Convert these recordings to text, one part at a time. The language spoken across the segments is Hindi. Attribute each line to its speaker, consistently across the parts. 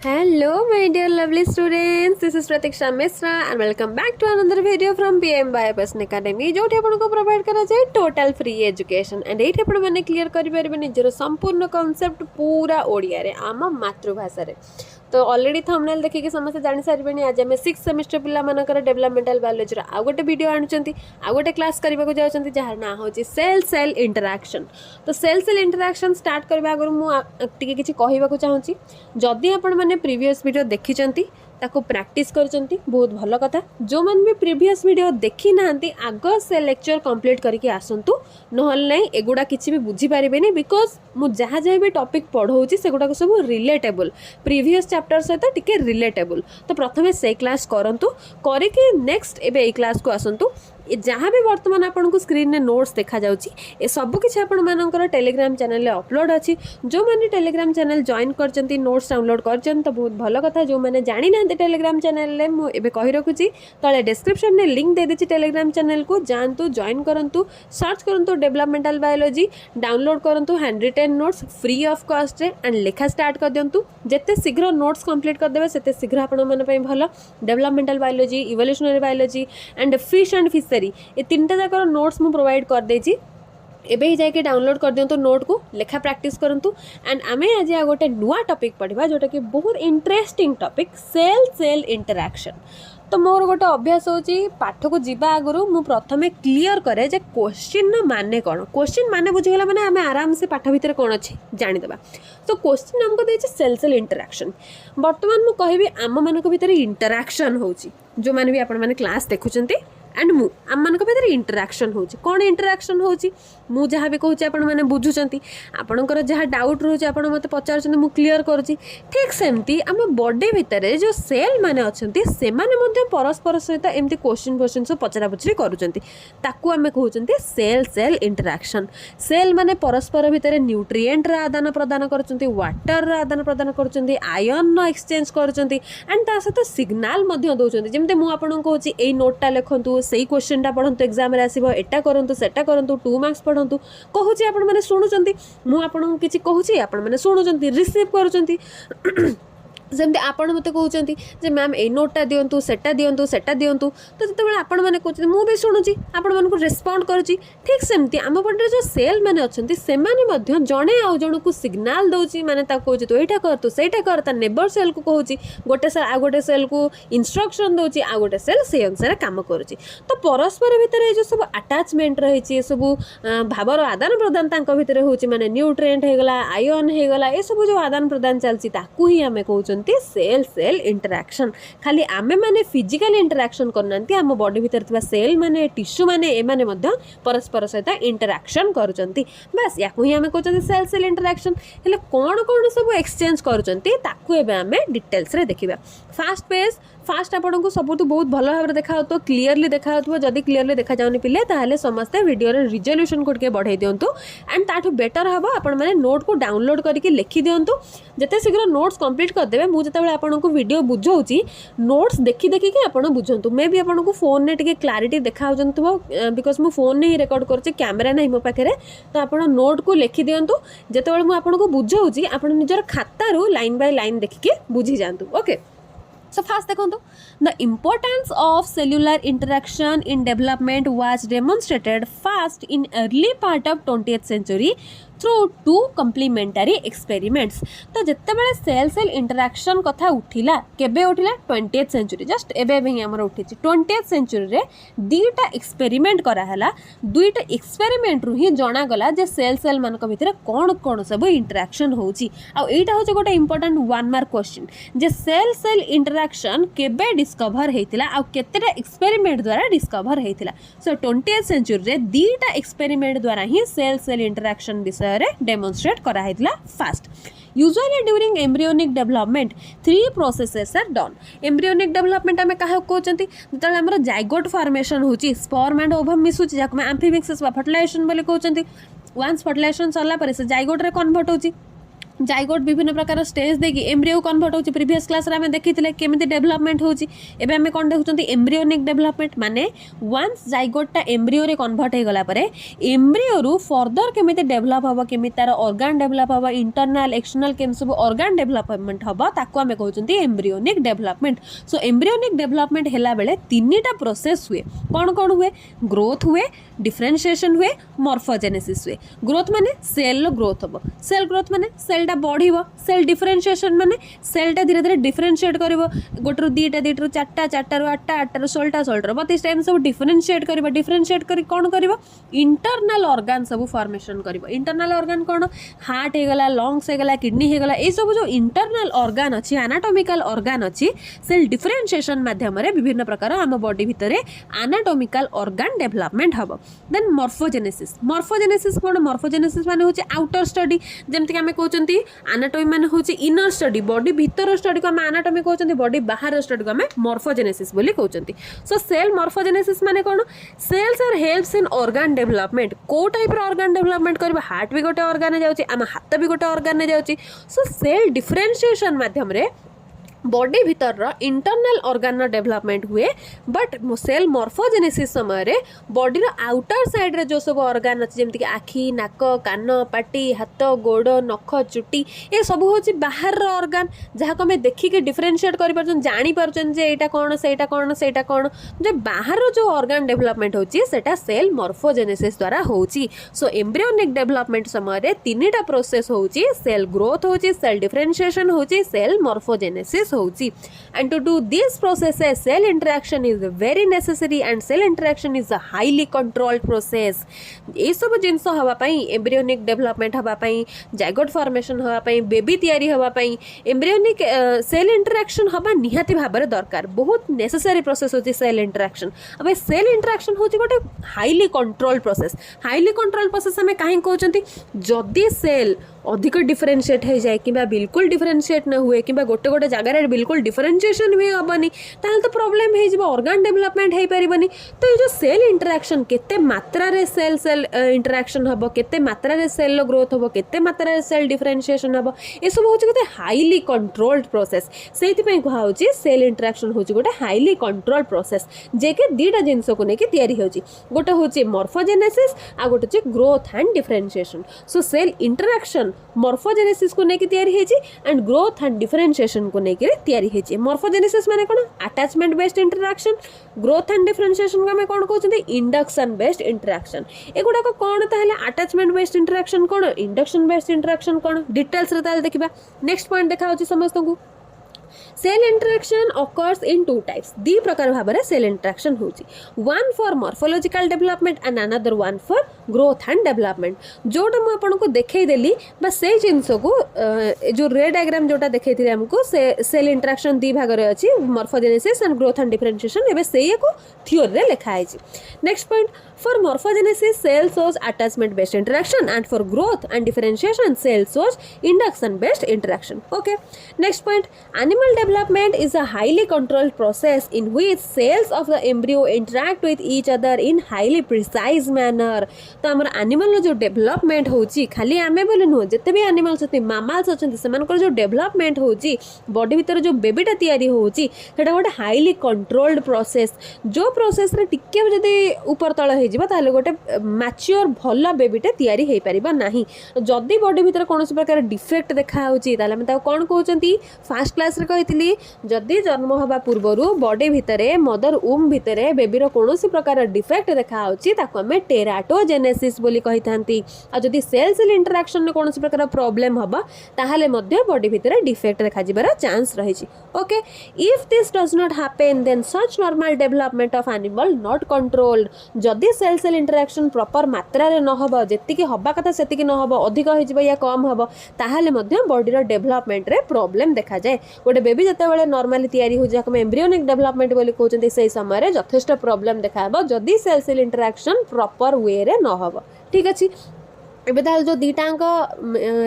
Speaker 1: Hello, my dear lovely students. This is Pratiksha Misra and welcome back to another video from PM by Person Academy. जो आपको प्रोवाइड करा जाए टोटल फ्री एजुकेशन एंड ये आपण मैंने क्लियर करेंगे निजर संपूर्ण कॉन्सेप्ट पूरा ओडिया रे आम मातृभाषा रे। तो ऑलरेडी थंबनेल देखिए समस्त जानी सारे आज आम 6th सेमिस्टर पिला मानकर डेवलपमेंटल बायोलॉजी आउ गोटे वीडियो आणुचंती आउ गोटे क्लास करबा को जाउचंती जहार ना होची सेल सेल इंटरैक्शन। तो सेल सेल इंटरैक्शन स्टार्ट करबा आगर मु टिके किछि कहबा को चाहूची जदि आपण माने प्रीवियस वीडियो देखिचंती ताको प्रैक्टिस करचंती बहुत भल कथा। जो मन भी प्रीवियस वीडियो देखी नांती आग से लेक्चर कंप्लीट करके आसंतु नहल नहीं एगुड़ा किसी भी बुझी पारिबेनी बिकॉज मु जहाँ जहाँ भी टॉपिक पढ़ाऊँगी सेगुड़ा सब रिलेटेबल प्रीवियस चैप्टर सहित टिके रिलेटेबल। तो प्रथमे से क्लास करंतु करिके नेक्स्ट एबे ए क्लास को आसंतु जहाँ भी वर्तमान आपन को स्क्रीन में नोट्स देखा जाउची ए सब किछि आपण मानकर टेलीग्राम चैनल रे अपलोड अछि। जो माने टेलीग्राम चैनल जॉइन करचंती नोट्स डाउनलोड करचन तो बहुत भल कथा। जो माने जानि ना टेलीग्राम चैनल रे मु एबे कहि रखुची तळे डिस्क्रिप्शन में लिंक दे देछि टेलीग्राम चैनल को जानतु जॉइन करंतु सर्च करंतु डेवलपमेंटल बायोलॉजी डाउनलोड करंतु hand retain notes free of cost रे एंड लिखा स्टार्ट कर दियंतु। जेते शीघ्र नोट्स कंप्लीट कर देबे सेते शीघ्र आपण मन पई भल। Developmental biology evolutionary biology and fish and fishery ये तीनटा जाकर नोट्स मु प्रोवाइड कर देछि एबे ही जाके डाउनलोड कर दियंतु नोट को लेखा प्रैक्टिस करंतु। एंड आमे आज आ गोटे नुआ टॉपिक पढ़िबा जोटा कि बहुत interesting topic cell cell interaction. तो मोर गोटे अभ्यास होची पाठ को जीवा आगु मु प्रथमे क्लियर करे जे क्वेश्चन माने कोन क्वेश्चन माने बुझिगला माने आमे आराम से पाठ भीतर कोन अछि जानि देबा। तो क्वेश्चन हमको देछि सेल सेल इंटरैक्शन। वर्तमान मु कहबी आम मानक भीतर इंटरैक्शन होची जो माने भी आपण माने क्लास देखुचंती एंड मु आम मानक भीतर इंटरैक्शन होची कोन इंटरैक्शन होची मु जहाँ भी कहूँ आपण मैंने बुझुंट आपणकर जहाँ डाउट रोचे आप मत पचार मु क्लीयर करुँची। ठीक सेमती आम बॉडी भितर जो सेल माने अच्छे से परस्पर सहित एमती क्वेश्चन क्वेश्चन सब पचरा पचरी करूँ आम कहते सेल सेल इंटरैक्शन। सेल माने परस्पर भितर न्यूट्रिएंट आदान प्रदान कर वाटर आदान प्रदान कर आयन एक्सचेंज कर एंड ता सहित सिग्नाल दौरान जमी मुझे कहूँ यही नोटा लिखु से क्वेश्चन टा पढ़ु एग्जाम आसो एटा करूँ सेटा करूँ 2 मार्क्स पढ़ु कहूँ आपण मैंने शुणुंट मुझे किसी कहूँ आपण मैंने शुणुंट रिसीव करूँ सेमती आपण मत कहते जे मैम ए नोटा दिंतु सेटा दिंतु सेटा दिंतु तो जिते आपण मैंने कहते मुझे शुणुची आपण मानक रेस्पॉन्ड करुच्ची। ठीक सेमती आम पटे जो सेल मैंने अच्छे से जड़े आउ जन को सिग्नाल दौर मैंने कहूँ तू यहाँ कर तू सहीटा कर ता नेबर सेल को कहूँ गोटे सेल आउ गोटे सेल को इंस्ट्रक्शन दौर आउ गोटे सेल से अनुसार कम करुच्ची। तो परस्पर भितर जो सब अटैचमेंट रही सब भावर आदान प्रदान भितर हो माने न्यूट्रिएंट होगला आयन होगला ये सब जो आदान प्रदान चलती ही आम कहते सेल सेल इंटरैक्शन। खाली आमे माने फिजिकल इंटरैक्शन करना आम बॉडी भीतर थिबा सेल माने टिश्यू माने ए माने मध्य परस्पर सहित इंटरैक्शन करूचंती बस या ही आमे कहते सेल सेल इंटरैक्शन। हेले कोन कोन सब एक्सचेंज करूचंती ताकू एबे आमे डिटेल्स रे देखिबा। फास्ट पेज फास्ट आपन को सब बहुत भल भाव देखा तो क्लीयरली देखा जदि क्लीयरली देखा जाउनी पिले ताहले समस्ते वीडियो रे रिजोल्यूशन को टिके बढ़ाई दियंतु एंड ताठू बेटर हबो आपण माने नोट को डाउनलोड करके लिखि दियंतु। जते शीघ्र नोट्स कंप्लीट कर देबे मु जते आपन को वीडियो बुझौची नोट्स देखि देखि के आपन बुझंतु। मे भी आपन को फोन ने टिके क्लैरिटी देखा जंतु बिकॉज मु फोन ने ही रिकॉर्ड करछि कैमरा नहीं मो पाखरे तो आपन नोट को लिखि दियंतु। जते बेले मु आपन को बुझौची आपन निजर खाता रो लाइन बाय लाइन देखि के बुझी जांतु। ओके so fast देखो the importance of cellular interaction in development was demonstrated fast in early part of 20th century through 2 complementary experiments। तो जिते बड़े सेल सेल इंटरैक्शन कथा उठिला केबे उठिला 20th सेंचुरी जस्ट एबे ही हमर उठिछि 20th सेंचुरी रे दुईटा एक्सपेरिमेंट करा हला। दुईटा एक्सपेरिमेंट रु ही जणा गला जे सेल सेल मानक भितर कोन कोन सब इंटरैक्शन होउछि। आ एटा होचे गोटे इंपोर्टेंट 1 मार्क क्वेश्चन जे सेल सेल इंटरैक्शन केबे डिस्कवर हेतिला आ केतेटा एक्सपेरिमेंट द्वारा डिस्कवर हेतिला। सो 20th सेंचुरी रे दुईटा एक्सपेरिमेंट द्वारा ही सेल सेल इंटरैक्शन विषय डेमोन्स्ट्रेट करा हेतिला first. Usually during embryonic development 3 processes are done. Embryonic development आमे काहे कहचंती जतले हमर जाइगोट फॉर्मेशन होची स्पर्म एंड ओवम मिसुची जाक में एम्फीमिक्सिस वा फर्टिलाइजेशन बोली कहचंती। वंस फर्टिलाइजेशन सरला पर से जाइगोट रे कन्वर्ट होची जाइगोट विभिन्न प्रकार स्टेज देखिए एम्ब्रियो कन्वर्ट होची प्रीवियस क्लास रे हमें देखिथिले केमिति डेवलपमेंट होची एबे हमें कोन देखुचंती एम्ब्रियोनिक डेवलपमेंट माने वंस जाइगोटटा एम्ब्रियो रे कन्वर्ट हे गला परे एम्ब्रियो रु फर्दर केमिति डेवलप हबो केमिति तार ऑर्गन डेवलप हबो इंटरनल एक्सटर्नल केम सब ऑर्गन डेवलपमेंट हबो ताको हमें कहउचंती embryonic development so embryonic development हेला बेले तीनटा प्रोसेस हुए कोन हुए ग्रोथ हुए डिफरेंशिएशन हुए मॉर्फोजेनेसिस हुए ग्रोथ माने सेल ग्रोथ हबो सेल ग्रोथ माने सेल बढ़िबो सेल डिफरेंशिएशन माने सेलटा धीरे धीरे डिफरेंशिएट करिवो गोटरु दीटा दीटरु चारटा चारटारु आठटा आठटारु 16टा 16टारु 32टा एम सब डिफरेंशिएट करिवो डिफरेंशिएट करी कोन करिवो इंटरनल ऑर्गन सब फॉर्मेशन करिवो इंटरनल ऑर्गन कोन हार्ट हे गला लंग्स हे गला किडनी हे गला ए सब जो इंटरनल ऑर्गन अछि एनाटॉमिकल ऑर्गन अछि सेल डिफरेंशिएशन माध्यम रे विभिन्न प्रकार हम बॉडी भितरे एनाटॉमिकल ऑर्गन डेवलपमेंट हबो देन मॉर्फोजेनेसिस कोन मॉर्फोजेनेसिस माने होछि आउटर स्टडी जेमति कि हमें कहउचंती एनाटॉमी माने होछि इनर स्टडी बॉडी भीतर स्टडी को हम एनाटॉमी कहउचंती बॉडी बाहर स्टडी को हम मॉर्फोजेनेसिस बोली कहउचंती सो सेल मॉर्फोजेनेसिस माने कोन cells are helps in organ development को टाइप रो ऑर्गन डेवलपमेंट करबा हार्ट भी गोटे ऑर्गन ने जाउची हम हाथ भी गोटे ऑर्गन ने जाउची सो सेल डिफरेंशिएशन माध्यम रे बॉडी भीतर इंटरनल ऑर्गन डेवलपमेंट हुए बट सेल मॉर्फोजेनेसिस समय रे बॉडी आउटर साइड रे जो सब ऑर्गन अच्छे जमती आखि नाक कान पाटी हाथ गोड़ नख चुटी ये सब होची बाहर ऑर्गन जहाँ को हमें देखिके डिफरेंशिएट कर पारछन जानि पारछन जे एटा कोन सेटा कोन सेटा कोन जे बाहर जो ऑर्गन डेवलपमेंट होची सेटा सेल मॉर्फोजेनेसिस द्वारा होची सो एम्ब्रियोनिक डेवलपमेंट समय रे तीनटा प्रोसेस होची सेल ग्रोथ होची सेल डिफरेंशिएशन होची सेल मॉर्फोजेनेसिस होची and to do these processes cell interaction is very necessary and cell interaction is a highly controlled process ए सब जिंस हवा पई एम्ब्रियोनिक डेवलपमेंट हवा पई जाइगोट फॉर्मेशन हवा पई बेबी तयारी हवा पई एम्ब्रियोनिक सेल इंटरेक्शन हवा निहाती भाबरे दरकार बहुत नेसेसरी प्रोसेस होची सेल इंटरेक्शन अब सेल इंटरेक्शन होची गोटे हाईली कंट्रोल्ड प्रोसेस हमें काहे कहउचंती जदी सेल अधिक डिफरेंशिएट हो जाए कि बिल्कुल डिफरेंशिएट न हुए कि गोटे गोटे जगह बिल्कुल डिफरेंशिएशन भी हेनी ताल तो प्रॉब्लम हो ऑर्गन डेवलपमेंट हो पारिबनी तो ये जो सेल इंटरेक्शन केते मात्रा रे सेल सेल इंटरेक्शन हम केते मात्रा रे सेल ग्रोथ हम केते मात्रा रे सेल डिफरेंशिएशन हम ये सब होची गोटे हाईली कंट्रोल्ड प्रोसेस सेति पई कहा होची सेल इंटरेक्शन होची गोटे हाईली कंट्रोल्ड प्रोसेस जे के दीटा जिंस को नेकी तयारी होची गोटे होची मॉर्फोजेनेसिस आ गोटे होची growth and differentiation so cell interaction morphogenesis को नेकी तयारी हेची एंड ग्रोथ एंड डिफरेंशिएशन को नेकी तयारी हेची मॉर्फोजेनेसिस माने कोन attachment based interaction growth and differentiation को हमें कोन कहउछथि इंडक्शन बेस्ड इंटरेक्शन एगुडा को कोन ताहले अटैचमेंट बेस्ड इंटरेक्शन कोन इंडक्शन बेस्ड इंटरेक्शन कोन डिटेल्स रे ताल देखिबा नेक्स्ट पॉइंट देखा होची समस्त को cell interaction occurs in two types दी प्रकार भाबरे सेल इंटरेक्शन होची one for morphological development and another one for growth and development जोटा मु आपन को देखै देली बा से जिंस को जो रे डायग्राम जोटा देखै थिले हमको सेल इंटरेक्शन दी भाग रे अछि morphogenesis and growth and differentiation एबे सेय को थ्योरी रे लिखा है next point for morphogenesis cell shows attachment based interaction and for growth and differentiation cell shows induction based interaction okay next point animal development is a highly controlled process in which cells of the embryo interact with each other in highly precise manner तो हमर एनिमल जो डेवलपमेंट होची खाली आमे बोले नो जते भी एनिमल्स होती मामल्स होचंती सेमानकर जो डेवलपमेंट होची बॉडी भीतर जो बेबीटा तयारी होची सेटा गोटे हाईली कंट्रोल्ड प्रोसेस जो प्रोसेस रे टिके जदी ऊपर तळ हे जिबा ताले गोटे मैच्योर भल बेबीटा तयारी हे परिबा नाही जदी बॉडी भीतर कोनोसी प्रकार डिफेक्ट देखा होची ताले हम ता कोन कहउचंती फर्स्ट क्लास रे कहितली जदी जन्म हबा पूर्वरु बॉडी भीतरे मदर वूम भीतरे बेबी रो कोनोसी प्रकार डिफेक्ट देखा होची ताको हम टेराटोजेनेसिस बोली कहिथांती आ जदी सेल सेल इंटरेक्शन ने कोनोसी प्रकार प्रॉब्लम हबा ताहाले मध्य बॉडी भीतरे डिफेक्ट देखा जिबार चांस रहिछि okay if this does not happen then such normal development of animal not controlled जदी सेल सेल इंटरेक्शन प्रॉपर मात्रा रे न हबा जेतिकी हबा कथा सेतिकी न हबा अधिक होई जिबा या कम हबा ताहाले मध्य बॉडी रो डेवलपमेंट रे प्रॉब्लम देखा जाय गोटे बेबी जते बेले नॉर्मली तयारी हो जाक में एम्ब्रियोनिक डेवलपमेंट बोली कहउचंती सेही समय रे यथेष्ट प्रॉब्लम देखा हबा जदी cell cell interaction proper way रे न हबा ठीक अछि एबे ताल जो दीटांक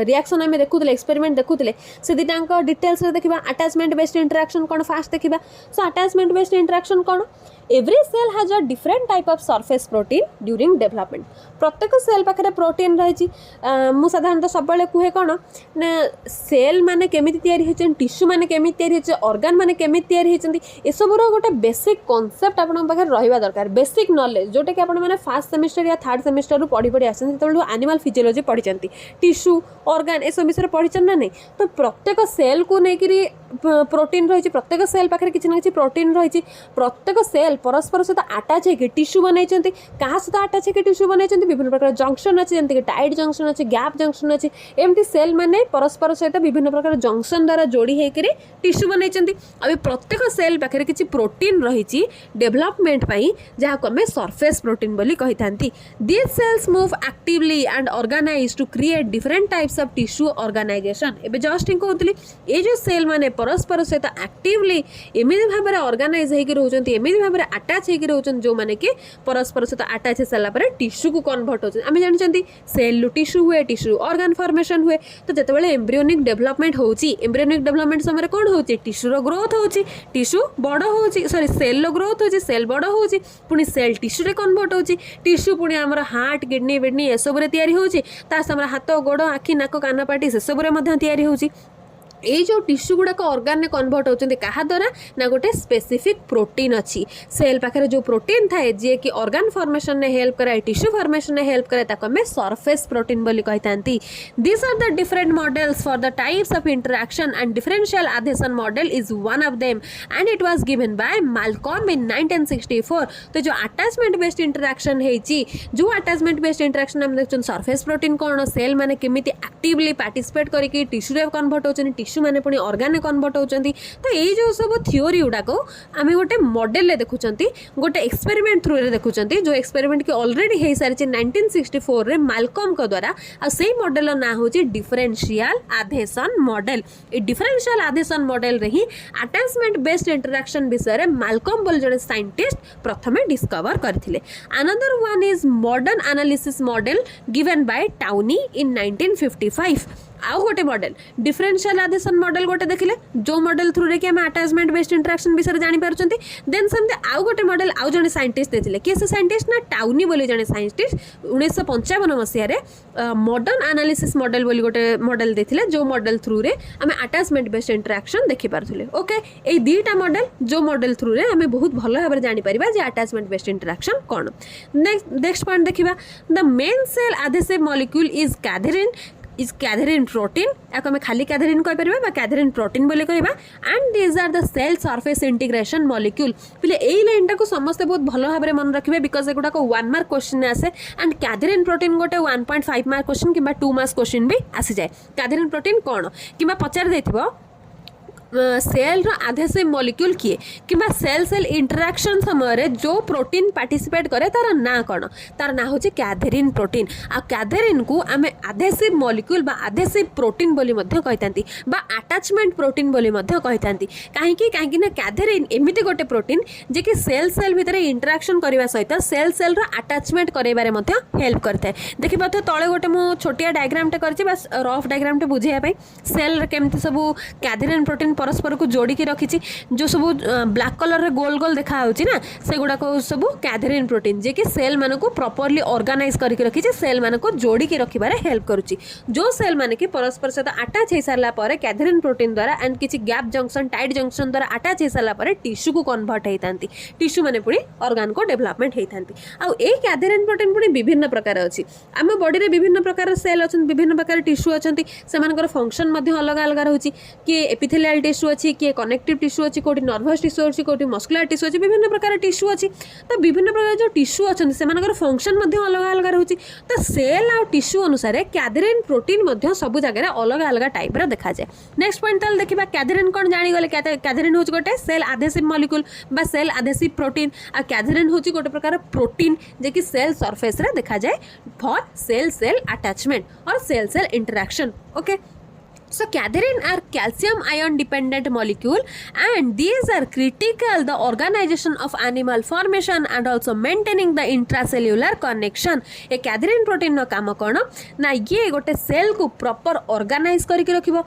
Speaker 1: रिएक्शन आमे देखुतले एक्सपेरिमेंट देखुतले से दीटांक डिटेल्स रे देखिबा अटैचमेंट बेस्ड इंटरेक्शन कोन फास्ट देखिबा सो अटैचमेंट बेस्ड इंटरेक्शन कोन every cell has a different type of surface protein during development प्रत्येक सेल पाखे प्रोटीन रही मु साधारणतः सब कहे कौन ना सेल माने केमिति तैयारी होचन टिश्यू माने केमिति तैयारी होचन ऑर्गन माने केमिति तैयारी होचन ए सबुर गोटे बेसिक कांसेप्ट आपन पाखे रहिबा दरकार बेसिक नॉलेज जोटा कि आपण माने फर्स्ट सेमेस्टर या थर्ड सेमेस्टर रु पढ़ी पढ़ी आछन त एनिमल फिजियोलॉजी पढ़ी टिश्यू ऑर्गन ए सब विषय पढ़ी ना नहीं तो प्रत्येक सेल को लेकिरी प्रोटीन रही प्रत्येक सेल पाखे किसी ना कि प्रोटीन रही प्रत्येक सेल परस्पर सहित अटैच होकर टिश्यू बनई क्या सहित अटैच होकर टिश्यू बनई विभिन्न प्रकार जंक्शन अच्छे जमीक टाइट जंक्शन अच्छे गैप जंक्शन अच्छे एमती सेल माने परस्पर सहित विभिन्न प्रकार जंक्शन द्वारा जोड़ी होकर टिश्यू बनई अभी प्रत्येक सेल पाखे किसी प्रोटीन रही डेवलपमेंट जहाँ को आम सरफेस प्रोटीन बोली कही था these cells move actively and organise to create different types of tissue organisation एबे जस्ट कहते ये जो सेल माने परस्पर सहित एक्टिवली एमती भाव में ऑर्गेनाइज होकर रोचंती एमती भाव में अटैच होकर रोचंती जो माने कि परस्पर सहित अटैच हो सारा पर टिश्यू को कन्वर्ट होचंती आम जानते सेल टिश्यू हुए टिश्यू ऑर्गन फॉर्मेशन हुए तो जितेबाला एम्ब्रियोनिक डेवलपमेंट होची एम्ब्रियोनिक डेवलपमेंट समय कौन होची टिश्यूर ग्रोथ होची टिश्यू बड़ होची सॉरी सेल ग्रोथ होची सेल बड़ होची पुणी सेल टिश्यू रे कन्वर्ट होची टिश्यू पुणी आमर हार्ट किडनी विडनी ए सब रे तैयारी होची ता समय हाथ गोड़ आखि नाक कान पाटी से सब रे मध्य तैयारी होची ये जो टिश्यू गुड़ाक ऑर्गन में कन्वर्ट होती क्या द्वारा ना गोटे स्पेसिफिक प्रोटीन अच्छी सेल पाखे जो प्रोटीन थाए जी कि ऑर्गन फॉर्मेशन में हेल्प कराए टिश्यू फॉर्मेशन में हेल्प कराए ताको हमें सरफेस प्रोटीन बोली कही था this are the different models for the types of interaction and differential adhesion model is one of them and it was given by Malcolm in 1964 तो जो अटैचमेंट बेस्ड इंटरेक्शन है जो अटैचमेंट बेस्ड इंटरेक्शन हम देखते सरफेस प्रोटीन कौन सेल माने केमिति एक्टिवली पार्टिसिपेट करके टिश्यू रे कन्वर्ट होचन टिश्यू माने पुणी ऑर्गन कन्वर्ट होचंती तो ये जो सब थ्योरी गुड़ाक आम गोटे मॉडल रे देखुचंती गोटे एक्सपेरिमेंट थ्रू रे देखुचंती जो एक्सपेरिमेंट की ऑलरेडी हो सारी 1964 रे मालकॉम को द्वारा आ सेही मॉडल ना होची डिफरेंशियल एडहेशन मॉडल ए डिफरेंशियल एडहेशन मॉडल रे ही अटैचमेंट बेस्ड इंटरेक्शन विषय रे मालकॉम बोल जड़े साइंटिस्ट प्रथमे डिस्कवर करथिले another one is modern analysis model given by Townes in 1955 आउ गोटे मॉडल डिफरेंशियल एडहेशन मॉडल गोटे देखिले जो मॉडल थ्रू रे कि हम अटैचमेंट बेस्ड इंटरेक्शन विषय जानि पारुचंती देन समते आउ गोटे मॉडल आउ जने साइंटिस्ट देथिले कि से साइंटिस्ट ना टाउनी बोली जने साइंटिस्ट 1955 मसिया रे मॉडर्न एनालिसिस मॉडल बोली गोटे मॉडल देथिले जो मॉडल थ्रू रे हम अटैचमेंट बेस्ड इंटरेक्शन देखि पारुथिले ओके ए दीटा मॉडल जो मॉडल थ्रू रे हम बहुत भलो भाबरे जानि परिबा जे अटैचमेंट बेस्ड इंटरेक्शन कोन नेक्स्ट पॉइंट देखिबा the main cell adhesive molecule is cadherin protein या खाली कैथेरिन कहि परिबा कैथेरिन प्रोटीन बोले कहबा and these are the cell surface integration molecule पिले एई लाइन टाको समस्त बहुत भलो भाबरे मन रखिबे बिकॉज एगुडा को 1 मार्क क्वेश्चन आसे एंड कैथेरिन प्रोटीन गोटे 1.5 मार्क क्वेश्चन किबा 2 मार्क क्वेश्चन भी आसी जाए कैथेरिन प्रोटीन कोन किबा पचार देथिबो सेल एडहेसिव मॉलिक्यूल किए कि सेल सेल इंटरेक्शन समय जो प्रोटीन पार्टिसिपेट करे तार ना कौन तार ना हूँ कैथेरिन प्रोटीन आ कैथेरिन को आम एडहेसिव मॉलिक्यूल बा एडहेसिव प्रोटीन बोली कही अटैचमेंट प्रोटीन बोली कही कहीं ना कैथेरिन एमती गोटे प्रोटीन जे कि सेल सेल भितर इंटरेक्शन करने सहित सेल सेल अटैचमेंट करारे हेल्प करता है देखिए तो तले गोटे मु छोटिया डायग्रामटे कर बस रफ डायग्रामटे बुझाई सेल केमती सब कैथेरिन प्रोटीन परस्पर को जोड़ी की रखी जो सब ब्लैक कलर रे गोल गोल देखा होची ना से गुडा को सब कैथेरिन प्रोटीन जे कि सेल मान को प्रॉपर्ली ऑर्गेनाइज करके रखी सेल मान को जोड़ी की रखिबारे हेल्प करूची जो सेल मान की परस्पर सहित अटैच हो सारा पर कैथेरिन प्रोटीन द्वारा एंड किसी गैप जंक्शन टाइट जंक्शन द्वारा अटैच हो सारा पर टिश्यू को कन्वर्ट होती टिश्यू माने पुणी ऑर्गन को डेवलपमेंट होती आउ ए कैथेरिन प्रोटीन पुणी विभिन्न प्रकार अच्छी आम बॉडी रे विभिन्न प्रकार सेल अच्छा विभिन्न प्रकार टिश्यू अच्छा से फंक्शन अलग अलग रोचे किए एपिथेलियल टिश्यू अच्छी किए कनेक्टिव टिश्यू अच्छी कोटी नर्वस टिश्यू अच्छी कोटी मस्कुलर टिश्यू अच्छी विभिन्न प्रकार टिश्यू अच्छी तो विभिन्न प्रकार जो टिश्यू अच्छा से फंक्शन अलग अलग रोचे तो सेल आ टिश्यू अनुसार कैथेरिन प्रोटीन सब जगह अलग अलग टाइप देखा जाए नेक्स्ट पॉइंट देखा कैथेरिन कौन जानीगले कैथेरिन हूँ गोटे सेल एडहेसिव मॉलिक्यूल बा सेल एडहेसिव प्रोटीन आ कैथेरिन हूँ गोटे प्रकार प्रोटीन जे कि सेल सरफेस रे देखा जाए फॉर सेल सेल अटैचमेंट और cell cell interaction okay So cadherin are calcium ion dependent molecule and these are critical the organization of animal formation and also maintaining the intracellular connection. ए cadherin protein नो काम कौन ना ये गोटे सेल को प्रॉपर ऑर्गेनाइज करके रखिबो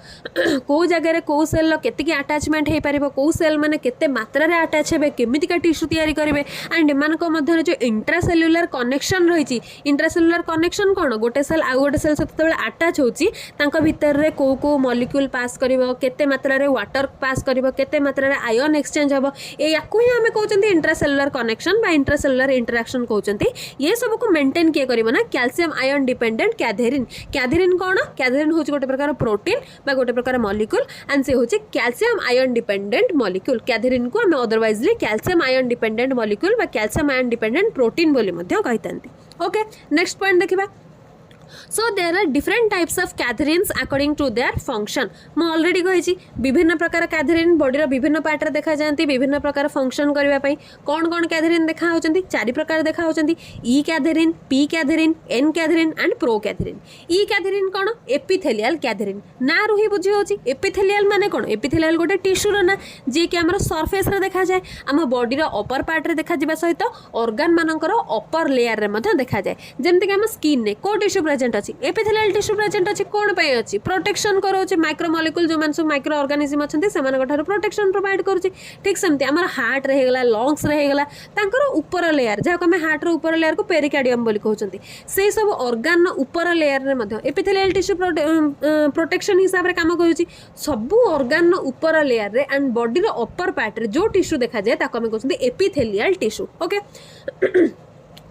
Speaker 1: को जगह रे को सेल लो केते की अटैचमेंट हे परिबो को सेल माने केते मात्रा रे अटैच हेबे केमिति का टिश्यू तयारी करिवे एंड मान को मध्य जो इंट्रासेल्युलर कनेक्शन रहिछि इंट्रासेल्युलर कनेक्शन कौन गोटे सेल आ गोटे सेल सते अटैच होछि तांको भीतर रे को मॉलिक्यूल पास करिवो केते मात्रा रे वाटर पास करिवो केते मात्रा रे आयन एक्सचेंज हबो ए याकू ही हमें कहउचंती इंट्रासेल्युलर कनेक्शन बा इंट्रासेल्युलर इंटरेक्शन कहउचंती ये सब को मेंटेन किए करिवो ना calcium ion dependent Catherine Catherine कोन कैथेरिन होची गोटे प्रकार प्रोटीन बा गोटे प्रकार मॉलिक्यूल एंड से होची calcium ion dependent molecule Catherine को हमें अदरवाइजली कैल्शियम आयन डिपेंडेंट मॉलिक्यूल बा कैल्शियम आयन डिपेंडेंट प्रोटीन बोली मध्ये कहितंती ओके नेक्स्ट पॉइंट देखिबा So there are different types of catherins according to their function. मैं ऑलरेडी कही विभिन्न प्रकार कैथेरिन बॉडी रो विभिन्न पार्ट रे देखा जाती विभिन्न प्रकार फंक्शन करबा पई कौन कौन कैथेरिन देखा होचंती चारि प्रकार देखा होचंती E cadherin P cadherin N cadherin and pro cadherin E cadherin कोन एपिथेलियल कैथेरिन ना रुही बुझी होची एपिथेलियल माने कोन एपिथेलियल गोटे टिश्यू रो ना जे कि हमर सरफेस रे देखा जाय हम बॉडी रो अपर पार्ट रे देखा जिबा सहित ऑर्गन मानकर अपर लेयर रे मध्ये देखा जाय जेमति कि हम स्किन ने को टिश्यू प्रेजेंट अछि एपिथेलियल टिश्यू प्रेजेंट अछि कोन पय अछि प्रोटेक्शन करोछि माइक्रो मॉलिक्यूल जो मानसु माइक्रो ऑर्गेनिज्म अछंती सेमान गठार प्रोटेक्शन प्रोवाइड करोछि ठीक सेमति हमर हार्ट रहे गेला लंग्स रहे गेला तांकर ऊपर लेयर जा को हम हार्ट रो ऊपर लेयर को पेरिकार्डियम बोली कहउछंती से सब ऑर्गन ऊपर लेयर रे मध्ये एपिथेलियल टिश्यू प्रोटेक्शन हिसाब रे काम करूछि सब ऑर्गन ऊपर लेयर रे एंड बॉडी रो अपर पार्ट रे जो टिश्यू देखा जाय ताको हम कहउछंती epithelial tissue okay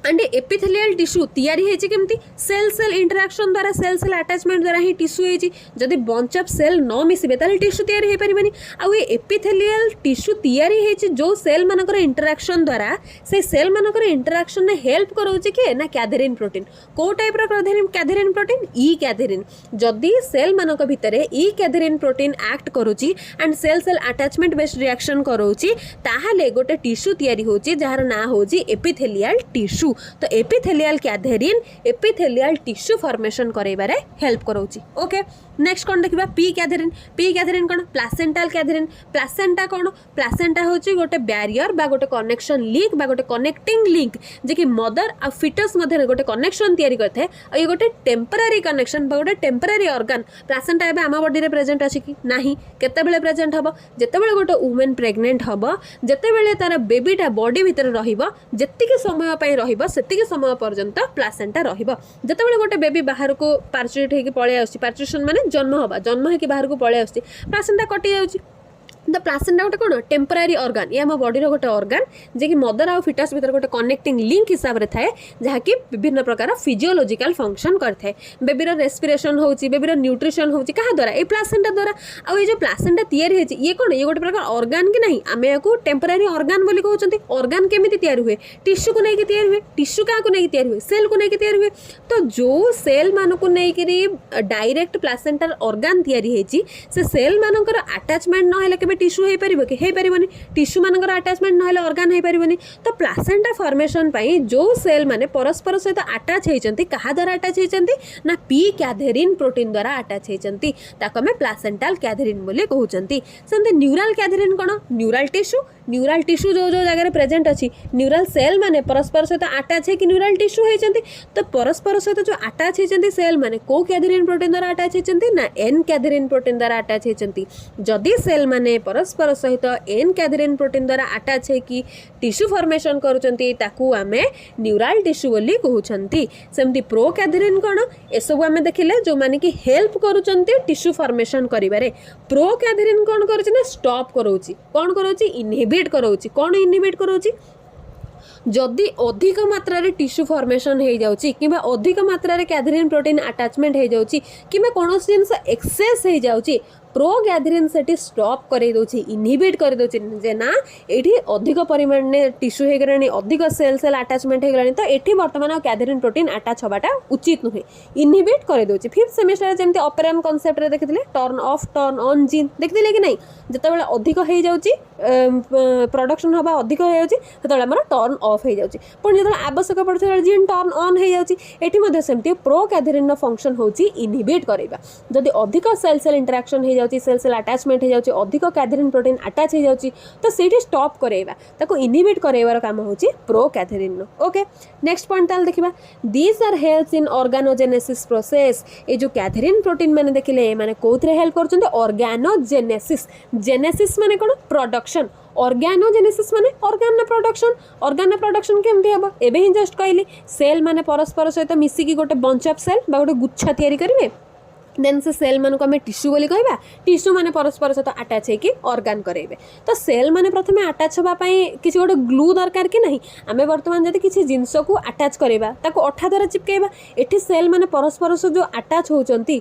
Speaker 1: and epithelial tissue तैयारी हेची केमती सेल सेल इंटरेक्शन द्वारा सेल सेल अटैचमेंट द्वारा ही टिश्यू हेची जदि बंच ऑफ सेल न मिसिबे ताले टिश्यू तैयारी हे परिबनी आ ए एपिथेलियल टिश्यू तैयारी हेची जो सेल मानकर इंटरेक्शन द्वारा से सेल मानकर इंटरेक्शन ने हेल्प करोछि के ना कैथेरिन प्रोटीन को टाइप रो कैथेरिन प्रोटीन ई कैथेरिन जदि सेल मानक भितरे ई कैथेरिन प्रोटीन एक्ट करोछि and cell cell attachment based reaction करोछि ताहाले गोटे टिश्यू तैयारी होछि जहार ना होछि एपिथेलियल टिश्यू तो epithelial cadherin epithelial tissue formation करैबारे हेल्प करोछि ओके नेक्स्ट कोन देखिबा पी कैथेरिन कोन प्लासेंटल कैथेरिन प्लासेंटा कोन प्लासेंटा होछि गोटे बैरियर बा गोटे कनेक्शन लिंक बा गोटे कनेक्टिंग लिंक जे कि मदर आ फिटस मध्ये गोटे कनेक्शन तयारी करथे आ ये गोटे टेम्पररी कनेक्शन बा गोटे टेम्पररी ऑर्गन प्लासेंटा एबे आमा बॉडी रे प्रेजेंट अछि कि नाही केते बेले प्रेजेंट हबो जेते बेले गोटे वुमेन प्रेग्नेंट हबो जेते बेले तार बेबीटा बॉडी भितर रहिबो जेतिके समय पय रहिबो सेतिके समय पर्यंत प्लासेंटा रहिबो जेते बेले गोटे बेबी बाहर को पार्चुरेट हेकि पळे आछि पार्चुरेशन माने जन्म हबा जन्म हेकि बाहर को पळे आछि प्लासेंटा कटि जाउछि द प्लासेंटा गोटे कोन टेम्पररी ऑर्गन ये हम बॉडी रो गोटे ऑर्गन जे कि मदर आ फिटस भीतर गोटे कनेक्टिंग लिंक हिसाब रे थाए जहा कि विभिन्न प्रकार फिजियोलॉजिकल फंक्शन करथे बेबी रो रेस्पिरेशन होउची बेबी रो न्यूट्रिशन होउची कहा द्वारा ए प्लासेंटा द्वारा आ ये जो प्लासेंटा तयारी हेची ये कोन ये गोटे प्रकार ऑर्गन कि नहीं आमे याकू टेम्पररी ऑर्गन बोली कहउचंती ऑर्गन केमिति तयारी हुए टिश्यू को नै कि तयारी हुए टिश्यू का को नै कि तयारी हुए सेल को नै कि तयारी हुए तो जो सेल मान को नै कि डायरेक्ट प्लासेंटा ऑर्गन तयारी हेची से सेल मानकर अटैचमेंट न हेले के टिश्यू हे परिबो कि हे परिबोनी टिश्यू मानकर अटैचमेंट न हेले ऑर्गन हे परिबोनी तो प्लासेंटा फॉर्मेशन पई जो सेल माने परस्पर सहित अटैच हेचंती कहा द्वारा अटैच हेचंती ना पी कैथेरिन प्रोटीन द्वारा अटैच हेचंती ताको में प्लासेंटल कैथेरिन बोली कहउचंती सेंते न्यूरल कैथेरिन कोन न्यूरल टिश्यू जो जो जगह प्रेजेंट अछि न्यूरल सेल माने परस्पर सहित अटैच हे कि न्यूरल टिश्यू हेचंती तो परस्पर सहित जो अटैच हेचंती सेल माने को कैथेरिन प्रोटीन द्वारा अटैच हेचंती ना एन कैथेरिन प्रोटीन द्वारा अटैच हेचंती जदि सेल माने परस्पर सहित एन कैथेरिन प्रोटीन द्वारा अटैच है कि टिश्यू फॉर्मेशन करूचंती ताकू आमे न्यूरल टिश्यू बोली कहउचंती सेमती प्रो कैथेरिन कोन एसबु आमे देखिले जो माने कि help करूचंती tissue formation करिबारे pro Catherine कोन करूची ना स्टॉप करूची कोन करूची इनहिबिट करूची कोन इनहिबिट करूची जदि अधिक मात्रा रे टिश्यू फॉर्मेशन हो जाउची किबा अधिक मात्रा रे कैथेरिन प्रोटीन अटैचमेंट हो जाउची किबा कोनोसी जिंस एक्सेस हो जाउची प्रो ग्यादरिन से स्टॉप कर दौर इनहिबिट कर दौर जे ना ये अधिक परिमाण में टिश्यू हो गलानी अधिक सेल सेल आटाचमेंट हो गलानी तो ये बर्तमान ग्यादरिन प्रोटीन आटाच हवाटा उचित नुहे इनहिबिट कर दौर। फिफ्थ सेमेस्टर जमी ऑपेरम कॉन्सेप्ट रे देखिए turn off turn on gene देखिए कि नहीं जिते अधिक हो जाऊँगी प्रोडक्शन हवा अधिक हो जाऊँगी टर्न ऑफ हो जाऊँगी पुणी जो आवश्यक पड़ता जीन टर्न ऑन हो जाऊँगी सेमती प्रो ग्यादरिन फंक्शन हूँ इनहिबिट करवा जदि अधिक सेल सेल इंटरेक्शन हो जाऊँगी सेल सेल आटाचमेंट हो जाऊँगी अधिक ग्यादरिन प्रोटीन आटाच हो जाऊँगी तो से स्टॉप करवा ताको इनहिबिट करवार काम हूँ प्रो ग्यादरिन। ओके नेक्स्ट पॉइंट ताल देखा these are helps in organogenesis process ये जो ग्यादरिन प्रोटीन मैंने देखिले माने कोथरे हेल्प करछन्ते ऑर्गेनोजेनेसिस जेनेसिस माने कोन प्रोडक्शन ऑर्गेनोजेनेसिस माने ऑर्गेन प्रोडक्शन केमती हम एबे ही जस्ट कहली सेल माने परस्पर सहित मिसिकी गोटे बंच ऑफ सेल बा गोटे गुच्छा तैयारी करिवे देन से सेल मान को आम टिश्यू बोली कहवा टिश्यू माने परस्पर सहित आटाच होकर ऑर्गन करेंगे तो सेल माने प्रथम आटाच होगापाई किसी गोटे ग्लू दरकार कि नहीं आम बर्तमान जब किसी जिनस को आटाच करवा ताको अठा द्वारा चिपकेबा एठी सेल माने परस्पर जो आटाच होचंती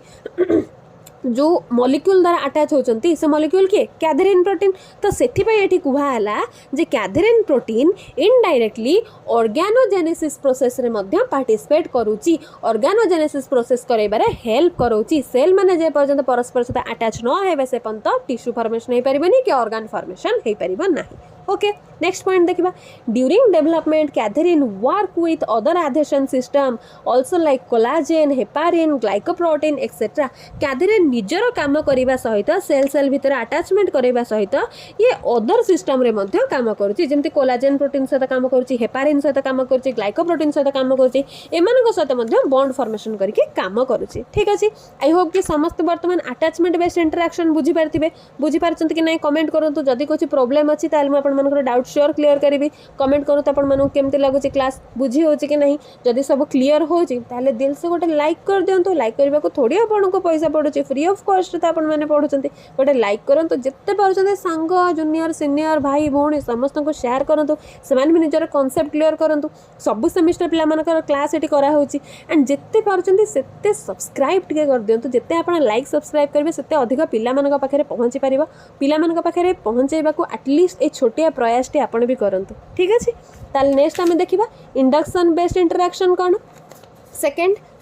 Speaker 1: जो मॉलिक्यूल द्वारा अटैच होचंती से मॉलिक्यूल किए ग्यादरिन प्रोटीन तो सेथिपाई एठी कुहाला जे ग्यादरिन प्रोटीन इनडायरेक्टली ऑर्गेनोजेनेसिस प्रोसेस रे मध्य पार्टिसिपेट करूची ऑर्गेनोजेनेसिस प्रोसेस करैबारे हेल्प करूची सेल माने जे पर्यंत परस्पर सहित अटैच न हेबे से पर्यंत टिश्यू फॉर्मेशन हे परिबनी कि ऑर्गन फॉर्मेशन हे परिबो नाही। ओके नेक्स्ट पॉइंट देखा during development cadherin work with other adhesion system also like collagen heparin glycoprotein etcetera cadherin निजर काम करने सहित सेल सेल भितर अटैचमेंट करने सहित ये अदर सिस्टम रे मध्य काम करुच्ची जमती कोलाजेन प्रोटीन सहित काम करुच्ची हेपारिन सहित काम करुच्ची ग्लाइकोप्रोटीन सहित काम करुच्ची एमान सहित मध्य बॉन्ड फॉर्मेशन करके काम करुच्ची। ठीक अच्छे आई होप कि समस्त बर्तमान अटैचमेंट बेस्ड इंटरेक्शन बुझी पारछंती कि नहीं कमेंट करंतु जदि कुछ प्रॉब्लम अछि ताले म आपण मनकर डाउट श्योर क्लियर करी कमेंट करूँ तो आपण मानू केमती लगुच क्लास बुझी होची कि नहीं जदि सब क्लियर होची ताले दिल से गोटे लाइक कर दियंतु लाइक करबा को थोड़ी आपण को पैसा पड़ुची फ्री ऑफ कॉस्ट तो आपण माने पढुचंती गोटे लाइक करंतु जिते पारुचंती सांग जूनियर सीनियर भाई भौणी समस्त को शेयर करंतु सेमान भी निजर कांसेप्ट क्लियर करंतु सब सेमिस्टर पिला मानकर क्लास एटी करा होची एंड जिते पारुचंती सेते सब्सक्राइब टिके कर दियंतु जिते आपण लाइक सब्सक्राइब करबे सेते अधिक पिला मानक पाखरे पहुंची परिबो पिला मानक पाखरे पहुंचेबा को एटलीस्ट ए छोटिया प्रयास टी आपण भी करंतु। ठीक अछि ताल नेक्स्ट आमे देखिबा इंडक्शन बेस्ड इंटरेक्शन कोन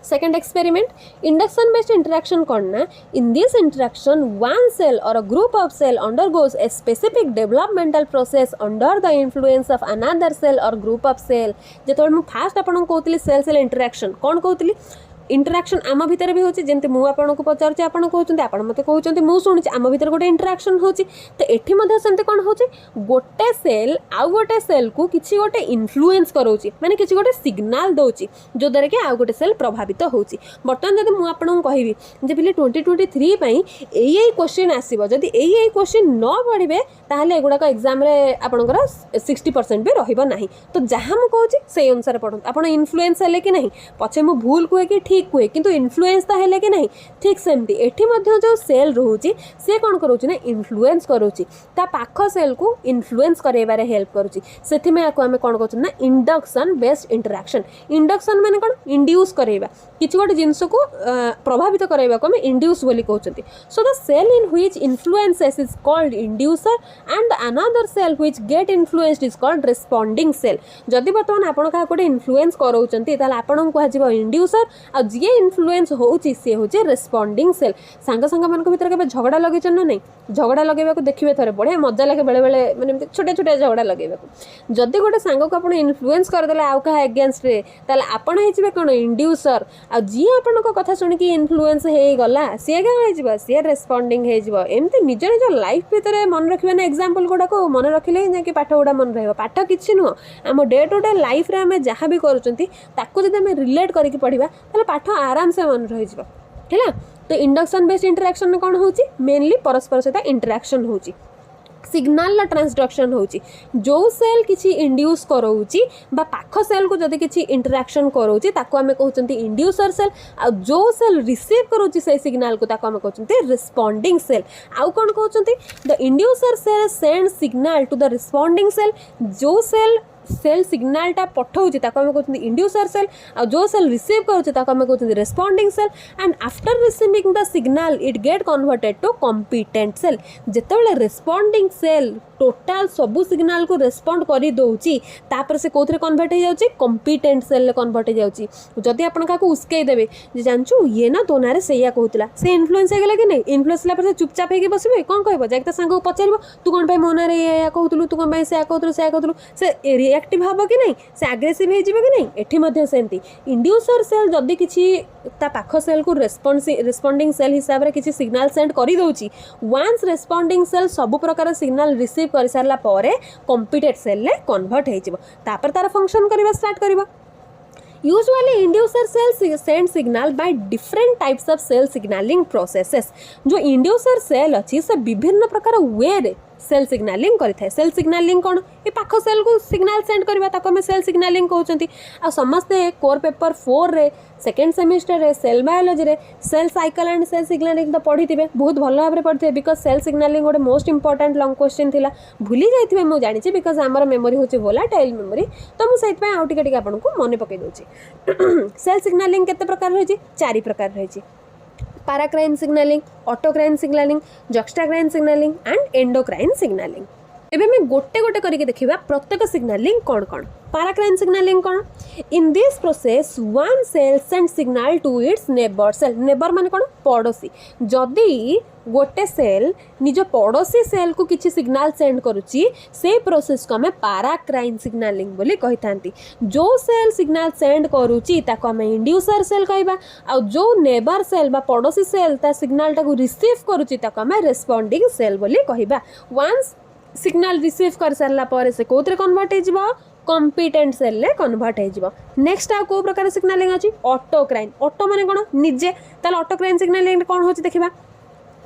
Speaker 1: second experiment induction based interaction करना in this interaction one cell or a group of cell undergoes a specific developmental process under the influence of another cell or group of cell जेतोल मु फास्ट आपन कहतली सेल सेल इंटरेक्शन कोन कहतली इंटरेक्शन आम भितर भी होची जेमते मु आपन को पचारछि आपन कहउछन्ते आपन मते कहउछन्ते मु सुनिछि आम भितर गोटे इंटरेक्शन होची तो एठी मध्ये सेमते कोन होची गोटे सेल आउ गोटे सेल को किछि गोटे इन्फ्लुएंस करउछि माने किछि गोटे सिग्नल दउछि जो दरे के आउ गोटे सेल प्रभावित होची। बर्तमान जदि मु आपन को कहबी जे पिले 2023 पई एई क्वेश्चन आसीबो जदि एई क्वेश्चन न पढिबे ताहले एगुडा को एग्जाम रे आपनकर 60% भी रहिबो नाही तो जहां मु कहउछि सेई अनुसार पढु आपन इन्फ्लुएंस हेले कि नहीं पछे मु भूल कुए कि ठीक हुए किंतु इन्फ्लुएंस ता हेले कि नहीं ठीक सेमती एठी मध्ये जो सेल रहउची से कोन करूची ना इन्फ्लुएंस करूची ता पाखो सेल को इन्फ्लुएंस करेबारे हेल्प करूची सेथि में आको हमें कोन कहउची ना इंडक्शन बेस्ड इंटरेक्शन इंडक्शन माने कोन इंड्यूस करेबा किछि गोटे जिंस को प्रभावित करेबा को हमें इंड्यूस बोली कहउचंती so the cell in which influences is called inducer and another cell which get influenced is called responding cell जदि बर्तमान आपण का कोटे इन्फ्लुएंस करउचंती ताले आपण को आजिबो इंड्यूसर आ जे इन्फ्लुएंस होउची से होचे रिस्पोंडिंग सेल सांग सांग मन को भीतर के झगड़ा लगेचन ना नहीं झगड़ा लगेबा को देखिबे थरे बढ़िया मजा लागे बेले बेले माने छोटे छोटे झगड़ा लगेबा को जदि गोटे सांग को आपण इन्फ्लुएंस कर देला आउ का अगेंस्ट रे ताले आपण हेचिबे कोन इंड्यूसर आ जे आपण को कथा सुनि कि इन्फ्लुएंस हे गला से का हेजिबा से रिस्पोंडिंग हेजिबा एमते निज निज लाइफ भीतर मन रखिबे ना एग्जांपल गोडा को मन रखिले ना कि पाठ गोडा मन रहबो पाठ किछि नु हम डे टू डे लाइफ रे हम जहां भी करूचंती ताको जदि हम रिलेट करके पढिबा ताले पाठ आराम से मन रहि जिवो हैला तो इंडक्शन बेस्ड इंटरेक्शन में कौन होची मेनली परस्पर सहित इंटरेक्शन होची सिग्नल ट्रांसडक्शन होची जो सेल किछि इंड्यूस करोउची बा पाख सेल को जदि किछि इंटरेक्शन करोउची ताको हमें कहउचंती इंड्यूसर सेल आ जो सेल रिसीव करोउची से सिग्नल को ताको हमें कहउचंती रिस्पोंडिंग सेल आउ कोन कहउचंती the inducer cell send signal to the responding cell जो सेल सेल सिग्नालटा पठाऊँ ताको आम कहते इंड्यूसर सेल आ जो सेल रिसीव करुचे ताको आम कहते responding cell and after receiving the signal it get converted to competent cell जेतेबेले रेस्पोंडिंग सेल टोटाल सबू सिग्नल को रेस्पोंड करी दउची तापर से कोथरे कन्वर्ट हो जाउची कॉम्पिटेंट सेल ले कन्वर्ट हो जाउची जदी आपण काको उस्के देबे जे जानचू ये ना तो नारे सेया कहूतला से इन्फ्लुएंस हेगला कि नहीं इन्फ्लुएंस ला पर से चुपचाप हेके बसबे कोन कहबो जाक त संग पचारबो तू कोन भाई मोनारे या कहूतलु तू कोन भाई से कहूतलु से रिएक्टिव हबो कि नहीं से एग्रेसिव हे जिवो कि नहीं एठी मध्ये सेंती इंड्यूसर सेल जदी किछि ता पाखो सेल को रेस्पोंडिंग सेल हिसाब रे किछि सिग्नल सेंड करी दउची वंस रेस्पोंडिंग सेल सब प्रकार सिग्नल रिसीव कर सारला परे कॉम्पिटेंट सेल ले कन्वर्ट हे जिवो तापर तार फंक्शन करबा स्टार्ट करबो Usually inducer cells send signal by different types of cell signaling processes. जो inducer cell अच्छी से विभिन्न प्रकार वे रे सेल सिग्नालिंग करिथाय सेल सिग्नालिंग कोन ए पाखो सेल को सिग्नल सेंड करबा ताको हम सेल सिग्नालिंग कहउचंती आ समस्त कोर पेपर 4 रे सेकंड सेमिस्टर रे सेल बायोलॉजी रे सेल साइकिल एंड सेल सिग्नालिंग तो पढ़िथिबे बहुत भलो भाबरे पढ़िथिबे बिकॉज सेल सिग्नालिंग गोटे मोस्ट इंपोर्टेंट लॉन्ग क्वेश्चन थिला भूली जाइथिबे मु जानि छी बिकॉज हमर मेमोरी होची वोलाटाइल मेमोरी तो मु सेत पय आउ टिके टिके आपन को मने पकई दोची सेल सिग्नालिंग केते प्रकार रहची 4 प्रकार रहची paracrine signaling autocrine signaling juxtacrine signaling and endocrine signaling एबे मैं गोटे गोटे करके देखिबा प्रत्येक सिग्नलिंग कोन कोन पैराक्राइन सिग्नलिंग कोन in this process one cell send signal to its neighbour cell neighbour माने कोन पड़ोसी जदी गोटे सेल निज पड़ोसी सेल को किछि सिग्नल सेंड करूची से प्रोसेस को हमें पैराक्राइन सिग्नलिंग बोली कहि थांती जो सेल सिग्नल सेंड करूची ताको हमें इंड्यूसर सेल कहबा आ जो नेबर सेल बा पड़ोसी सेल ता सिग्नल टाको रिसीव करूची ताको हमें रेस्पोंडिंग सेल बोली कहबा वंस सिग्नल रिसीव कर सारला परे से कोथरे कन्वर्ट हे जिवो कॉम्पिटेंट सेल ले कन्वर्ट हे जिवो नेक्स्ट आ को प्रकार सिग्नलिंग अछि ऑटोक्राइन ऑटो माने कोन निजे ताल ऑटोक्राइन सिग्नलिंग कोन होची देखिबा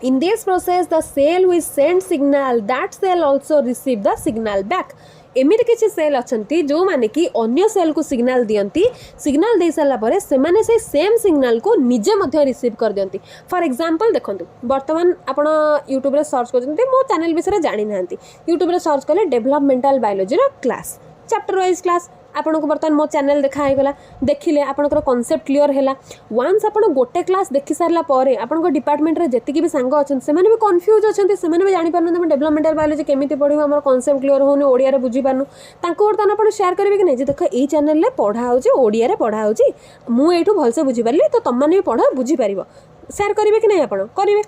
Speaker 1: in this process the cell which send signal that cell also receive the signal back एमिति किछि सेल अछंती जो माने कि अन्य सेल को सिग्नल दियंती सिग्नल दे साला परे से माने से सेम सिग्नल को निजे मध्य रिसीव कर दियंती फॉर एग्जांपल देखंतु वर्तमान आपण YouTube रे सर्च करजंती मो चैनल विषय जानि नांती YouTube रे सर्च करले डेवलपमेंटल बायोलॉजी रो क्लास चैप्टर वाइज क्लास आपन को बर्तमान मो चैनल देखा है गला देखिले आपन को कांसेप्ट क्लियर हैला वंस आपन गोटे क्लास देखि सारला परे आपन को डिपार्टमेंट रे जति भी सांग अछन से माने भी कंफ्यूज अछन से माने भी जानि पारन हम डेवलपमेंटल बायोलॉजी केमिति पढिबो हमर कांसेप्ट क्लियर होनी ओडिया रे बुझी पारनु ताको बर्तमान आपन शेयर करबे कि नै जे देखो एई चैनल रे पढा होची ओडिया रे पढा होची मु एठु भलसे बुझी पारली तो तम माने भी पढा बुझी पारिबो शेयर करबे कि नै आपन करिवे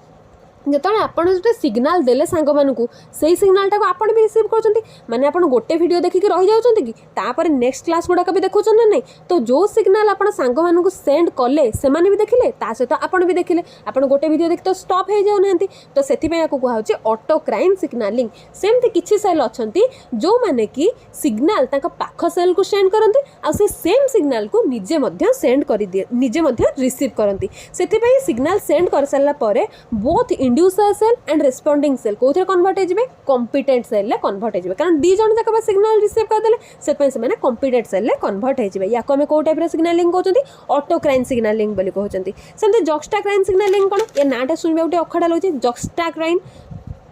Speaker 1: जेतने आपन जो सिग्नल देले सांग मानकू से सिग्नल टाको आपन भी रिसीव करछंती माने आपन गोटे वीडियो देखि कि रहि जाउछंती कि तापर नेक्स्ट क्लास गुडा भी देखुछन ना नै तो जो सिग्नल आपन सांग मानकू सेंड कले से माने भी देखिले ता सहित आपन भी देखिले आपन गोटे वीडियो देखि तो स्टॉप हे जाउ नांती तो सेति पे याको कहउछि ऑटोक्राइन सिग्नलिंग सेमति किछि सेल अछंती जो माने कि सिग्नल ताका पाख सेल को सेंड करंती आ से सेम सिग्नल को निजे मध्य सेंड करि दिए निजे मध्य रिसीव करंती सेति पे सिग्नल सेंड कर साला परे both inducer cell and responding cell कोथरे कन्वर्ट हेजिबे कॉम्पिटेंट सेल ले कन्वर्ट हेजिबे कारण दी जण जाक सिग्नल रिसीव कर देले सेत पे से माने कॉम्पिटेंट सेल ले कन्वर्ट हेजिबे याको हम को टाइप रे सिग्नलिंग कहउचंती ऑटोक्राइन सिग्नलिंग बोली कहउचंती सेमते जक्स्टाक्राइन सिग्नलिंग कोन ए नाटा सुनबे उटे अखडा लउची जक्स्टाक्राइन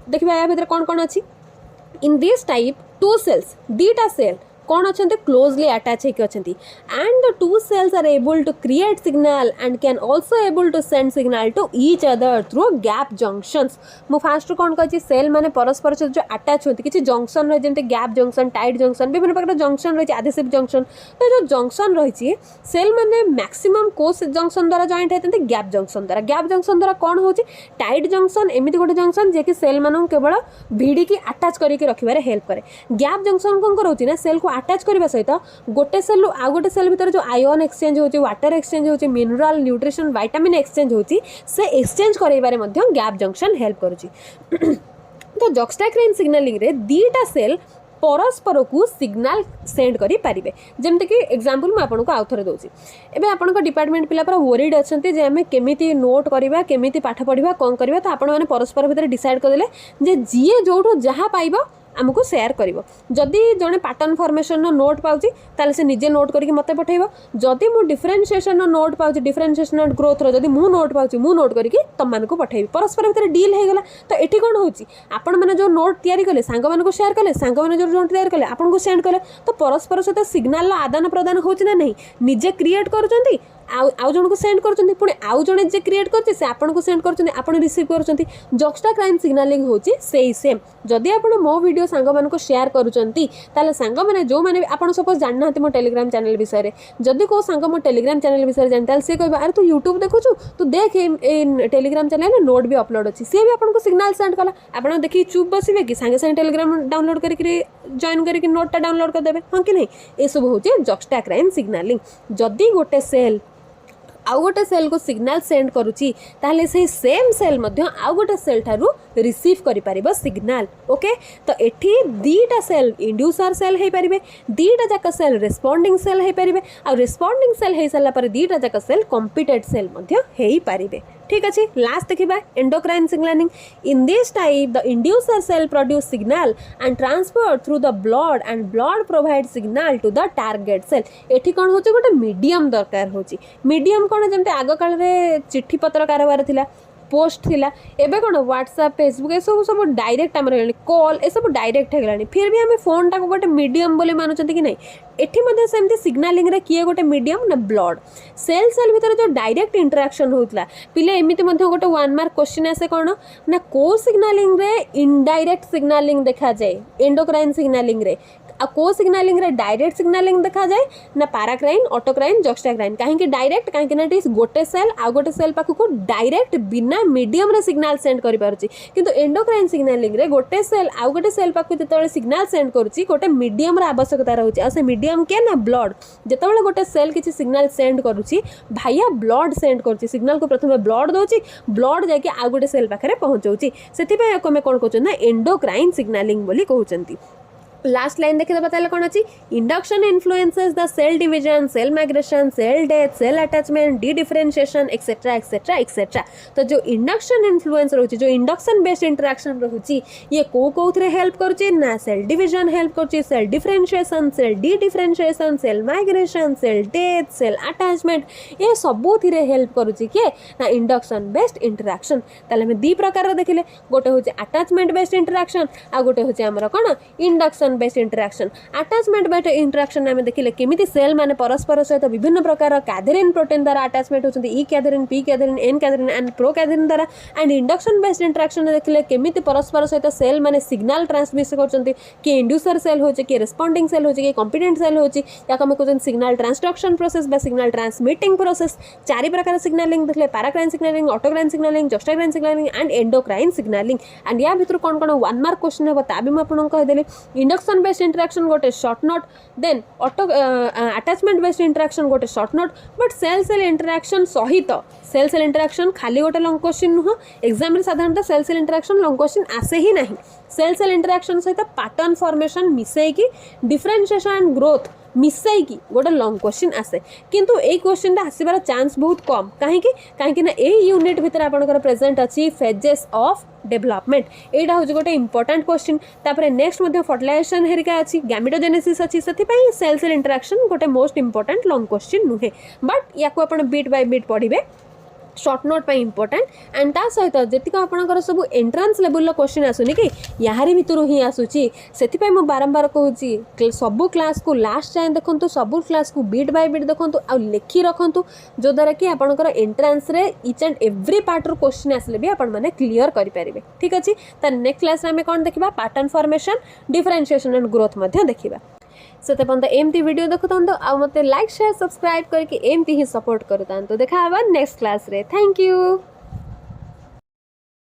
Speaker 1: देखिबा या भीतर कोन कोन अछि in this type two cells दीटा सेल कौन अच्छा क्लोजली अटैच होती and the two cells are able to create signal and can also able to send signal to each other through gap junctions मु फास्ट कौन कही सेल माने परस्पर जो अटैच होती किसी जंक्शन रही जमी गैप जंक्शन टाइट जंक्शन विभिन्न प्रकार जंक्शन रही आधेसिव जंक्शन तो जो जंक्शन रही सेल माने मैक्सिमम को जंक्शन द्वारा जॉइंट होती गैप जंक्शन द्वारा कौन हो टाइट जंक्शन एमती गोटे जंक्शन जे कि सेल मान केवल भिड़ी की अटैच करके रखिबारे हेल्प करे गैप जंक्शन कौन करोची ना सेल को अटैच करबा सहित गोटे सेल आ गोटे सेल भीतर जो आयन एक्सचेंज होची वाटर एक्सचेंज होची मिनरल न्यूट्रिशन विटामिन एक्सचेंज होची से एक्सचेंज करैबारे मध्ये गैप जंक्शन हेल्प करूची तो जक्स्टाक्राइन सिग्नलिंग रे दीटा सेल परस्पर को सिग्नल सेंड करि पारिबे जेमते कि एग्जांपल मैं आपन को आउथरे दोची एबे आपन को डिपार्टमेंट पिला पर वरीड अछंती जे हमें केमिति नोट करबा केमिति पाठ पढिबा कोन करबा तो आपन माने परस्पर भीतर डिसाइड कर देले जे जीए जोठो जहा पाइबो आमको शेयर करिवो जदि जने पैटर्न फॉर्मेशन नोट पाउची ताले से निजे नोट करके मते पठेइबो जदि मु डिफरेंशिएशन नोट पाउची डिफरेंशिएशन एंड ग्रोथ रो जदि मु नोट पाउची मु नोट करके तम मान को पठेइबी परस्पर भितर डील हे गेला तो एठी कोन होची आपण माने जो नोट तयारी कले सांग मान को शेयर कले सांग माने जो नोट तयारी कले आपन को सेंड कले तो परस्पर सहित सिग्नल आदान प्रदान होची ना नहीं निजे क्रिएट करूचंती आउ जन को सेंड करछंती पुणी आउ जने जे क्रिएट करछे से आपन को सेंड करछंती आपन रिसीव करछंती जक्स्टाक्राइन सिग्नलिंग होची सेही सेम जदि आपन मो वीडियो सांग मान को शेयर करछंती ताले सांग माने जो माने आपन सपोज जाननाते मो टेलीग्राम चैनल विषय रे जदि को सांग मो टेलीग्राम चैनल विषय जानताल से कहबा अरे तू यूट्यूब देखुछु तू देख ए टेलीग्राम चैनल नोट भी अपलोड अछि से भी आपन को सिग्नल सेंड कला आपन देखि चुप बसिबे कि संगे संगे टेलीग्राम डाउनलोड करके जॉइन करके नोट डाउनलोड कर देबे हां कि नहीं ए सब होची जक्स्टाक्राइन सिग्नलिंग जदि गोटे सेल आउ गोटे सेल को सिग्नल सेंड करुची ताहले से सेम सेल मध्य आउ गोटे सेल ठारू रिसीव करि परिबो सिग्नल ओके तो एठी दीटा सेल इंड्यूसर सेल हे परिबे दीटा जाक सेल रिस्पोंडिंग सेल हे परिबे आ रिस्पोंडिंग सेल हे सला पर दीटा जाक सेल कॉम्पिटेड सेल मध्य हे परिबे ठीक अच्छे लास्ट देखिबा endocrine signalling in this type the inducer cell produce signal and transfer through the blood and blood provide signal to the target cell एठी कोन होचे गोटे मीडियम दरकार होची मीडियम कोन जेमते आग काल रे चिट्ठी पत्र कारबार थिला पोस्ट थिला एबे कोन व्हाट्सएप फेसबुक ए सब डायरेक्ट हमर कॉल ए सब डायरेक्ट हे गलानी फिर भी हमें फोन टा को गोटे मीडियम बोले मानुचंती कि नहीं एठी मध्ये सेमती सिग्नलिंग रे किए गोटे मीडियम ना ब्लड सेल सेल भीतर जो डायरेक्ट इंटरेक्शन होतला पिले एमिति मध्ये गोटे 1 मार्क क्वेश्चन आसे कोन ना को सिग्नलिंग रे इनडायरेक्ट सिग्नलिंग देखा जाए एंडोक्राइन सिग्नलिंग रे आ को सिग्नलिंग रे डायरेक्ट सिग्नलिंग देखा जाए ना पैराक्राइन ऑटोक्राइन जक्स्टाक्राइन काहे कि डायरेक्ट काहे कि ना गोटे सेल आ गोटे सेल पाखु को डायरेक्ट बिना मीडियम रे सिग्नल सेंड करि पारुची किंतु एंडोक्राइन सिग्नलिंग रे गोटे सेल आ गोटे सेल पाखु जतले सिग्नल सेंड करूची गोटे मीडियम रे आवश्यकता रहउची आ से मीडियम के ना ब्लड जतले गोटे सेल किछि सिग्नल सेंड करूची भाया ब्लड सेंड करूची सिग्नल को प्रथमे ब्लड दोची ब्लड जाके आ गोटे सेल पाखरे पहुंचौची सेति पय कोमे कोन कहउछ ना एंडोक्राइन सिग्नलिंग बोली कहउचंती लास्ट लाइन देखिए बताइले कौन अच्छी induction influences the cell division cell migration cell death cell attachment d differentiation etcetera etcetera etcetera तो जो इंडक्शन इन्फ्लुएंस रोची जो इंडक्शन बेस्ड इंटरेक्शन रोची ये को थे हेल्प करुच्ची ना सेल डिवीजन हेल्प करुच्ची cell differentiation cell dedifferentiation cell migration cell death cell attachment ये सबू थी हेल्प करुच्ची किए ना इंडक्शन बेस्ड इंटरेक्शन ताले में दी प्रकार देखिले गोटे हूँ अटैचमेंट बेस्ड इंटरेक्शन आ गोटे हूँ आमर कौन induction based interaction attachment based interaction आम देखिले केमिति सेल माने परस्पर सहित विभिन्न प्रकार कैथेरिन प्रोटीन द्वारा अटैचमेंट होचंती E cadherin P cadherin N cadherin and pro cadherin द्वारा एंड इंडक्शन बेस्ड इंटरेक्शन देखिले केमिति परस्पर सहित सेल माने सिग्नल ट्रांसमिट करचंती कि इंड्यूसर सेल होचे कि रिस्पोंडिंग सेल होचे कि कॉम्पिटेंट सेल होचे या हम कहते सिग्नल ट्रांसडक्शन प्रोसेस बा सिग्नल ट्रांसमिटिंग प्रोसेस चारि प्रकार सिग्नलिंग देखिले paracrine signaling autocrine signaling juxtacrine signaling and endocrine signaling and या भितर कोन कोन 1 मार्क क्वेश्चन हेबा ता भी म आपन कह देले इंडक्शन बेस्ड इंटरेक्शन गोटे short note then auto attachment based interaction गोटे short note but cell cell interaction सहित सेल सेल इंटरेक्शन खाली गोटे लॉन्ग क्वेश्चन नुह एग्जाम रे साधारणतः cell cell interaction long question आसे ही नहीं सेल सेल इंटरेक्शन सहित पैटर्न फॉर्मेशन मिसई की डिफरेंशिएशन एंड ग्रोथ मिसई की गोटे लॉन्ग क्वेश्चन आसे किंतु ए क्वेश्चन आसबार चांस बहुत कम कहीं ना ए यूनिट भितर आपनकर प्रेजेंट अच्छी फेजेस ऑफ डेवलपमेंट एटा हूँ गोटे इंपोर्टेंट क्वेश्चन तापर नेक्स्ट फर्टिलाइजेशन हेरिका अच्छी गैमेटोजेनेसिस अच्छी से सेल सेल इंटरेक्शन गोटे मोस्ट इंपोर्टेंट लॉन्ग क्वेश्चन नुहे बट या बीट बाय बीट पढ़े short note pi important and ता सहित जेतिक आपनकर सब एंट्रांस लेवल क्वेश्चन आसुनी कि याहारी भितर ही आसुची सेति पई म बारंबार कहूची सब क्लास को लास्ट जाए देखंतु सब क्लास को बीट बाय बीट देखंतु आ लिखि रखंतु जो द्वारा कि आपनकर एंट्रांस रे ईच एंड एवरी पार्ट रो क्वेश्चन आसले भी आपण माने क्लियर करि परिबे ठीक अछि त नेक्स्ट क्लास रे हम कोन देखिबा pattern formation differentiation and growth मध्ये देखिबा से एमती वीडियो देखुता आ मते लाइक शेयर सब्सक्राइब करके एमती ही सपोर्ट करता देखा नेक्स्ट क्लास रे थैंक यू।